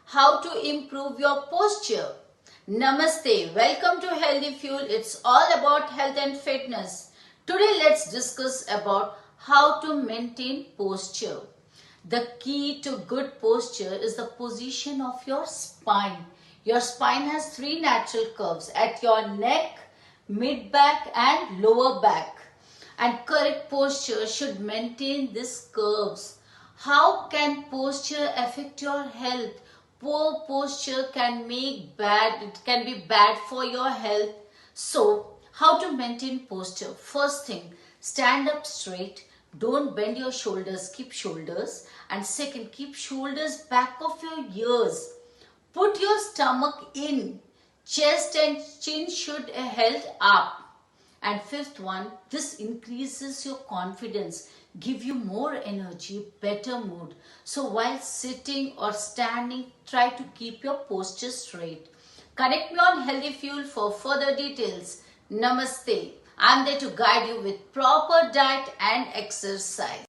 how to improve your posture. Namaste, welcome to Healthy Fuel. It's all about health and fitness. Today let's discuss about how to maintain posture. The key to good posture is the position of your spine. Your spine has three natural curves at your neck, mid back and lower back. And correct posture should maintain these curves. How can posture affect your health? Poor posture can be bad for your health. So, how to maintain posture? First thing, stand up straight. Don't bend your shoulders, keep shoulders. And second, keep shoulders back of your ears. Put your stomach in. Chest and chin should be held up. And fifth one, this increases your confidence, give you more energy, better mood. So while sitting or standing, try to keep your posture straight. Connect me on Healthy Fuel for further details. Namaste. I'm there to guide you with proper diet and exercise.